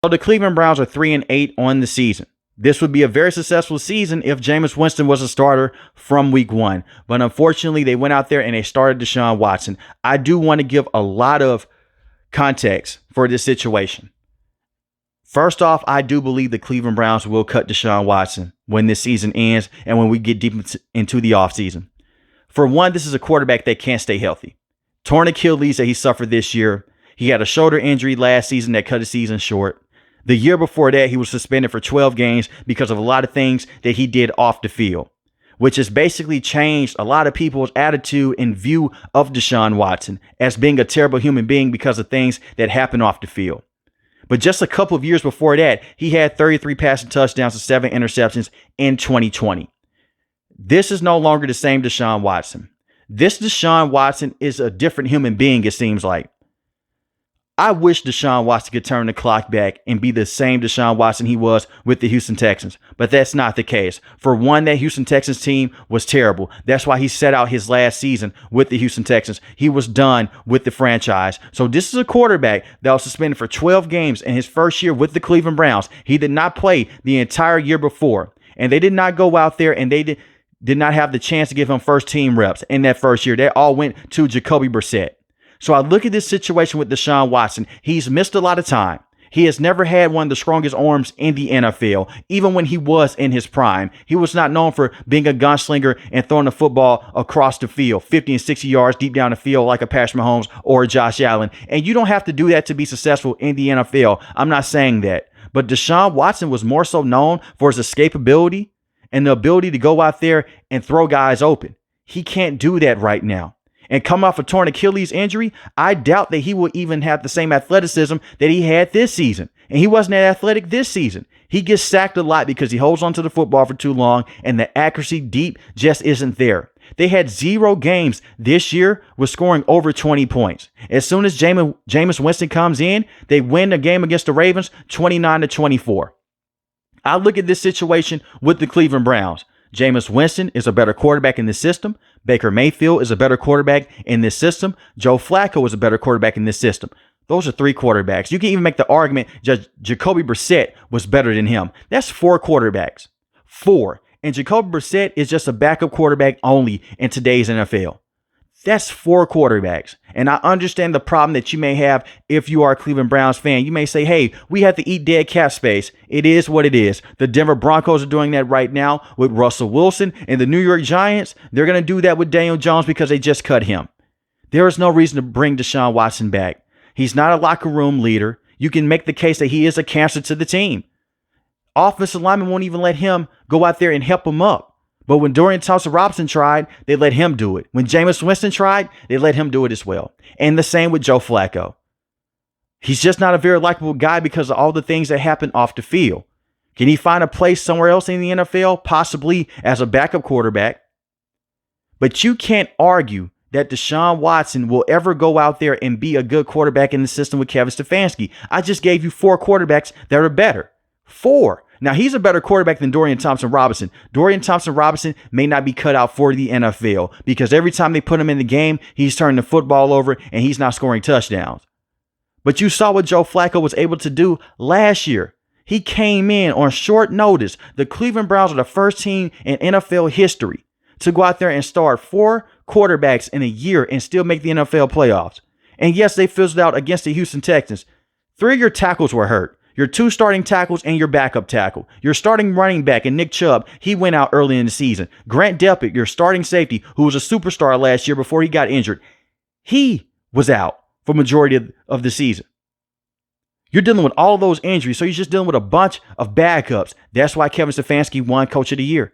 So the Cleveland Browns are 3-8 on the season. This would be a very successful season if Jameis Winston was a starter from week 1. But unfortunately, they went out there and they started DeShaun Watson. I do want to give a lot of context for this situation. First off, I do believe the Cleveland Browns will cut DeShaun Watson when this season ends and when we get deep into the offseason. For one, this is a quarterback that can't stay healthy. Torn Achilles that he suffered this year. He had a shoulder injury last season that cut his season short. The year before that, he was suspended for 12 games because of a lot of things that he did off the field, which has basically changed a lot of people's attitude and view of DeShaun Watson as being a terrible human being because of things that happen off the field. But just a couple of years before that, he had 33 passing touchdowns and 7 interceptions in 2020. This is no longer the same DeShaun Watson. This DeShaun Watson is a different human being, it seems like. I wish DeShaun Watson could turn the clock back and be the same DeShaun Watson he was with the Houston Texans, but that's not the case. For one, that Houston Texans team was terrible. That's why he set out his last season with the Houston Texans. He was done with the franchise. So this is a quarterback that was suspended for 12 games in his first year with the Cleveland Browns. He did not play the entire year before, and they did not go out there and they did not have the chance to give him first team reps in that first year. They all went to Jacoby Brissett. So I look at this situation with DeShaun Watson. He's missed a lot of time. He has never had one of the strongest arms in the NFL, even when he was in his prime. He was not known for being a gunslinger and throwing the football across the field, 50 and 60 yards deep down the field like a Patrick Mahomes or a Josh Allen. And you don't have to do that to be successful in the NFL. I'm not saying that. But DeShaun Watson was more so known for his escapability and the ability to go out there and throw guys open. He can't do that right now. And come off a torn Achilles injury, I doubt that he will even have the same athleticism that he had this season. And he wasn't that athletic this season. He gets sacked a lot because he holds onto the football for too long and the accuracy deep just isn't there. They had 0 games this year with scoring over 20 points. As soon as Jameis Winston comes in, they win the game against the Ravens 29-24. I look at this situation with the Cleveland Browns. Jameis Winston is a better quarterback in this system. Baker Mayfield is a better quarterback in this system. Joe Flacco is a better quarterback in this system. Those are 3 quarterbacks. You can even make the argument that Jacoby Brissett was better than him. That's 4 quarterbacks. 4. And Jacoby Brissett is just a backup quarterback only in today's NFL. That's 4 quarterbacks. And I understand the problem that you may have if you are a Cleveland Browns fan. You may say, hey, we have to eat dead cap space. It is what it is. The Denver Broncos are doing that right now with Russell Wilson, and the New York Giants, they're going to do that with Daniel Jones because they just cut him. There is no reason to bring DeShaun Watson back. He's not a locker room leader. You can make the case that he is a cancer to the team. Offensive linemen won't even let him go out there and help him up. But when Dorian Thompson-Robinson tried, they let him do it. When Jameis Winston tried, they let him do it as well. And the same with Joe Flacco. He's just not a very likable guy because of all the things that happen off the field. Can he find a place somewhere else in the NFL? Possibly as a backup quarterback. But you can't argue that DeShaun Watson will ever go out there and be a good quarterback in the system with Kevin Stefanski. I just gave you 4 quarterbacks that are better. 4. Now, he's a better quarterback than Dorian Thompson-Robinson. Dorian Thompson-Robinson may not be cut out for the NFL because every time they put him in the game, he's turning the football over and he's not scoring touchdowns. But you saw what Joe Flacco was able to do last year. He came in on short notice. The Cleveland Browns are the first team in NFL history to go out there and start 4 quarterbacks in a year and still make the NFL playoffs. And yes, they fizzled out against the Houston Texans. 3 of your tackles were hurt. Your 2 starting tackles and your backup tackle. Your starting running back and Nick Chubb, he went out early in the season. Grant Delpit, your starting safety, who was a superstar last year before he got injured, he was out for majority of the season. You're dealing with all those injuries, so you're just dealing with a bunch of backups. That's why Kevin Stefanski won Coach of the Year.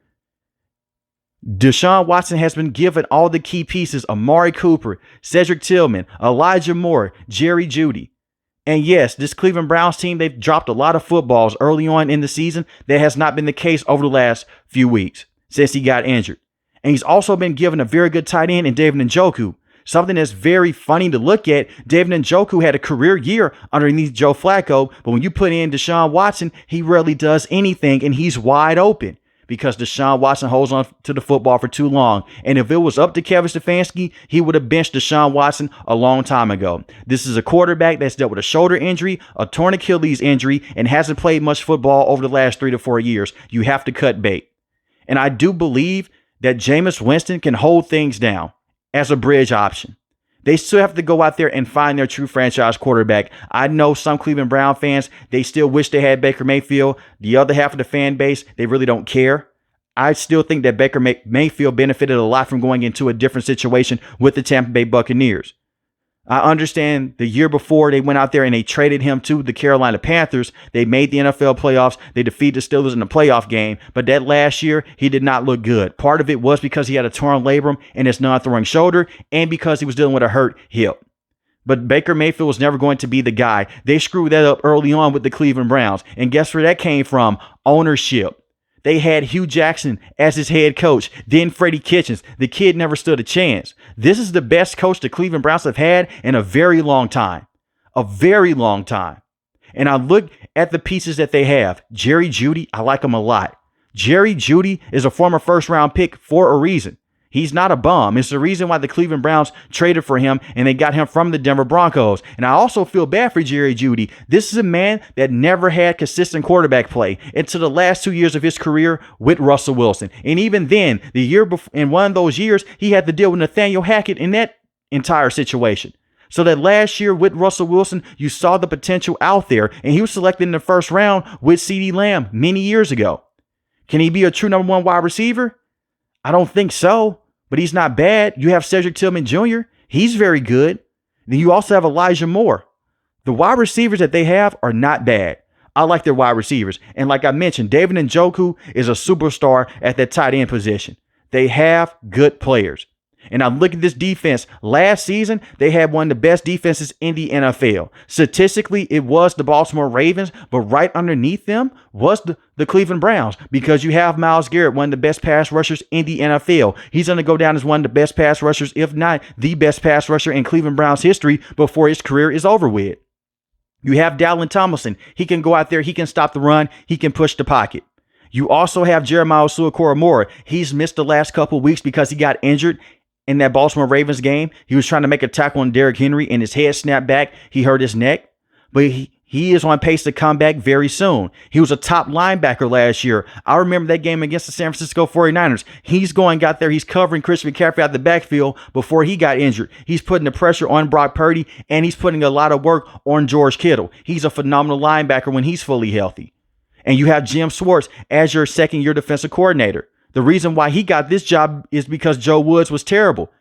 DeShaun Watson has been given all the key pieces: Amari Cooper, Cedric Tillman, Elijah Moore, Jerry Jeudy. And yes, this Cleveland Browns team, they've dropped a lot of footballs early on in the season. That has not been the case over the last few weeks since he got injured. And he's also been given a very good tight end in David Njoku. Something that's very funny to look at. David Njoku had a career year underneath Joe Flacco, but when you put in DeShaun Watson, he rarely does anything and he's wide open. because DeShaun Watson holds on to the football for too long. And if it was up to Kevin Stefanski, he would have benched DeShaun Watson a long time ago. This is a quarterback that's dealt with a shoulder injury, a torn Achilles injury, and hasn't played much football over the last 3 to 4 years. You have to cut bait. And I do believe that Jameis Winston can hold things down as a bridge option. They still have to go out there and find their true franchise quarterback. I know some Cleveland Brown fans, they still wish they had Baker Mayfield. The other half of the fan base, they really don't care. I still think that Baker Mayfield benefited a lot from going into a different situation with the Tampa Bay Buccaneers. I understand the year before they went out there and they traded him to the Carolina Panthers. They made the NFL playoffs. They defeated the Steelers in the playoff game. But that last year, he did not look good. Part of it was because he had a torn labrum in his non-throwing shoulder and because he was dealing with a hurt hip. But Baker Mayfield was never going to be the guy. They screwed that up early on with the Cleveland Browns. And guess where that came from? Ownership. They had Hugh Jackson as his head coach, then Freddie Kitchens. The kid never stood a chance. This is the best coach the Cleveland Browns have had in a very long time. A very long time. And I look at the pieces that they have. Jerry Jeudy, I like him a lot. Jerry Jeudy is a former first-round pick for a reason. He's not a bum. It's the reason why the Cleveland Browns traded for him and they got him from the Denver Broncos. And I also feel bad for Jerry Jeudy. This is a man that never had consistent quarterback play until the last 2 years of his career with Russell Wilson. And even then, the year before, in one of those years, he had to deal with Nathaniel Hackett in that entire situation. So that last year with Russell Wilson, you saw the potential out there, and he was selected in the first round with CeeDee Lamb many years ago. Can he be a true number one wide receiver? I don't think so. But he's not bad. You have Cedric Tillman Jr. He's very good. Then you also have Elijah Moore. The wide receivers that they have are not bad. I like their wide receivers. And like I mentioned, David Njoku is a superstar at that tight end position. They have good players. And I look at this defense. Last season, they had one of the best defenses in the NFL. Statistically, it was the Baltimore Ravens, but right underneath them was the Cleveland Browns, because you have Myles Garrett, one of the best pass rushers in the NFL. He's going to go down as one of the best pass rushers, if not the best pass rusher in Cleveland Browns history before his career is over with. You have Dalvin Tomlinson. He can go out there. He can stop the run. He can push the pocket. You also have Jeremiah Owusu-Koramoah. He's missed the last couple of weeks because he got injured in that Baltimore Ravens game. He was trying to make a tackle on Derrick Henry and his head snapped back. He hurt his neck, but he is on pace to come back very soon. He was a top linebacker last year. I remember that game against the San Francisco 49ers. He's out there. He's covering Christian McCaffrey out the backfield before he got injured. He's putting the pressure on Brock Purdy, and he's putting a lot of work on George Kittle. He's a phenomenal linebacker when he's fully healthy. And you have Jim Schwartz as your second-year defensive coordinator. The reason why he got this job is because Joe Woods was terrible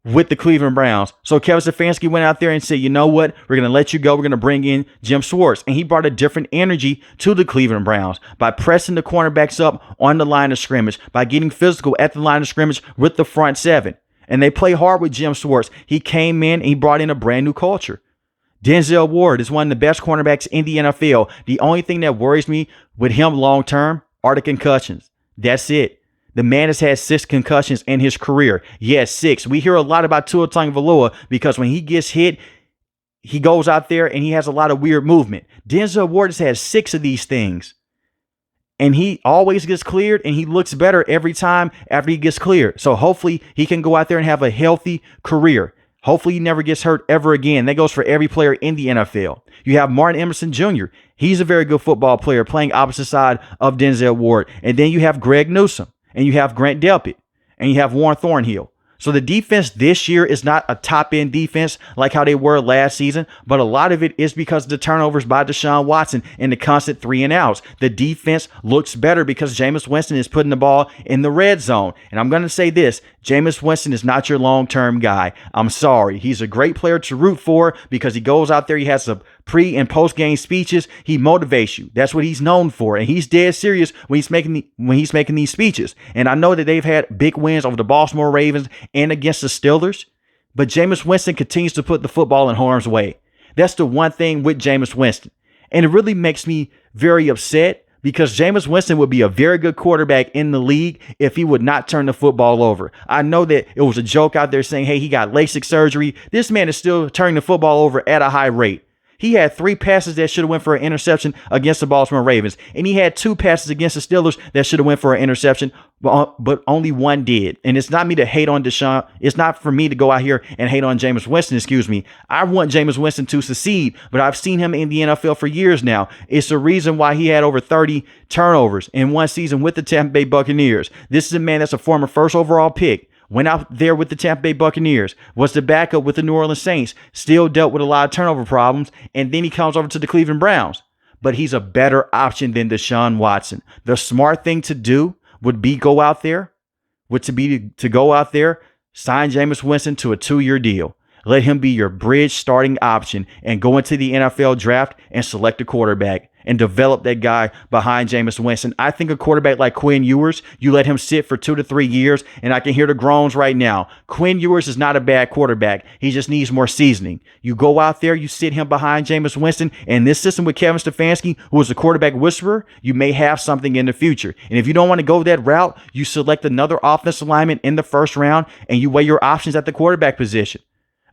with the Cleveland Browns. So Kevin Stefanski went out there and said, you know what? We're going to let you go. We're going to bring in Jim Schwartz. And he brought a different energy to the Cleveland Browns by pressing the cornerbacks up on the line of scrimmage, by getting physical at the line of scrimmage with the front seven. And they play hard with Jim Schwartz. He came in and he brought in a brand new culture. Denzel Ward is one of the best cornerbacks in the NFL. The only thing that worries me with him long term are the concussions. That's it. The man has had 6 concussions in his career. Yes, 6. We hear a lot about Tua Tagovailoa because when he gets hit, he goes out there and he has a lot of weird movement. Denzel Ward has had 6 of these things. And he always gets cleared, and he looks better every time after he gets cleared. So hopefully he can go out there and have a healthy career. Hopefully he never gets hurt ever again. That goes for every player in the NFL. You have Martin Emerson Jr. He's a very good football player playing opposite side of Denzel Ward. And then you have Greg Newsome, and you have Grant Delpit, and you have Warren Thornhill. So the defense this year is not a top-end defense like how they were last season, but a lot of it is because of the turnovers by DeShaun Watson and the constant 3-and-outs. The defense looks better because Jameis Winston is putting the ball in the red zone. And I'm going to say this, Jameis Winston is not your long-term guy. I'm sorry. He's a great player to root for because he goes out there, he has a pre- and post-game speeches. He motivates you. That's what he's known for. And he's dead serious when he's making these speeches. And I know that they've had big wins over the Baltimore Ravens and against the Steelers. But Jameis Winston continues to put the football in harm's way. That's the one thing with Jameis Winston. And it really makes me very upset because Jameis Winston would be a very good quarterback in the league if he would not turn the football over. I know that it was a joke out there saying, hey, he got LASIK surgery. This man is still turning the football over at a high rate. He had 3 passes that should have went for an interception against the Baltimore Ravens. And he had 2 passes against the Steelers that should have went for an interception, but only 1 did. And it's not me to hate on DeShaun. It's not for me to go out here and hate on Jameis Winston, excuse me. I want Jameis Winston to succeed, but I've seen him in the NFL for years now. It's the reason why he had over 30 turnovers in one season with the Tampa Bay Buccaneers. This is a man that's a former first overall pick. Went out there with the Tampa Bay Buccaneers, was the backup with the New Orleans Saints, still dealt with a lot of turnover problems, and then he comes over to the Cleveland Browns. But he's a better option than DeShaun Watson. The smart thing to do would be to go out there, sign Jameis Winston to a 2-year deal. Let him be your bridge starting option and go into the NFL draft and select a quarterback and develop that guy behind Jameis Winston. I think a quarterback like Quinn Ewers, you let him sit for 2 to 3 years, and I can hear the groans right now. Quinn Ewers is not a bad quarterback. He just needs more seasoning. You go out there, you sit him behind Jameis Winston, and this system with Kevin Stefanski, who is a quarterback whisperer, you may have something in the future. And if you don't want to go that route, you select another offensive lineman in the first round, and you weigh your options at the quarterback position.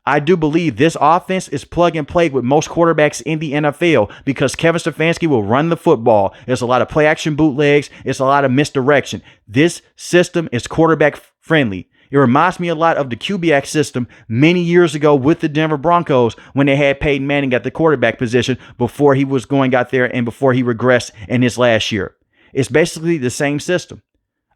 I do believe this offense is plug and play with most quarterbacks in the NFL because Kevin Stefanski will run the football. There's a lot of play action bootlegs. It's a lot of misdirection. This system is quarterback friendly. It reminds me a lot of the Kubiak system many years ago with the Denver Broncos when they had Peyton Manning at the quarterback position before he was going out there and before he regressed in his last year. It's basically the same system.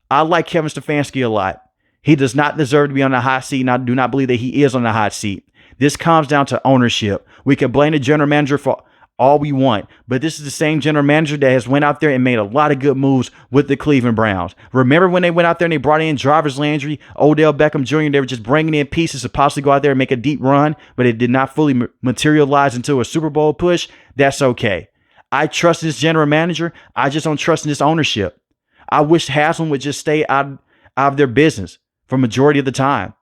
I like Kevin Stefanski a lot. He does not deserve to be on the hot seat, and I do not believe that he is on the hot seat. This comes down to ownership. We can blame the general manager for all we want, but this is the same general manager that has went out there and made a lot of good moves with the Cleveland Browns. Remember when they went out there and they brought in Jarvis Landry, Odell Beckham Jr., they were just bringing in pieces to possibly go out there and make a deep run, but it did not fully materialize into a Super Bowl push? That's okay. I trust this general manager. I just don't trust in this ownership. I wish Haslam would just stay out of their business for majority of the time.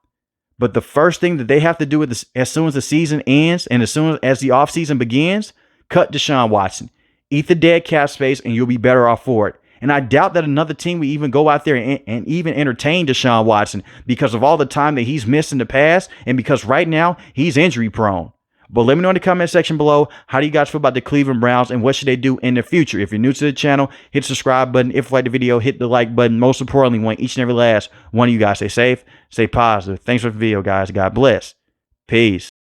But the first thing that they have to do with this, as soon as the season ends and as soon as the offseason begins, cut DeShaun Watson. Eat the dead cap space and you'll be better off for it. And I doubt that another team will even go out there and even entertain DeShaun Watson because of all the time that he's missed in the past and because right now he's injury prone. But let me know in the comment section below, how do you guys feel about the Cleveland Browns and what should they do in the future? If you're new to the channel, hit the subscribe button. If you like the video, hit the like button. Most importantly, want each and every last one of you guys stay safe, stay positive. Thanks for the video, guys. God bless. Peace.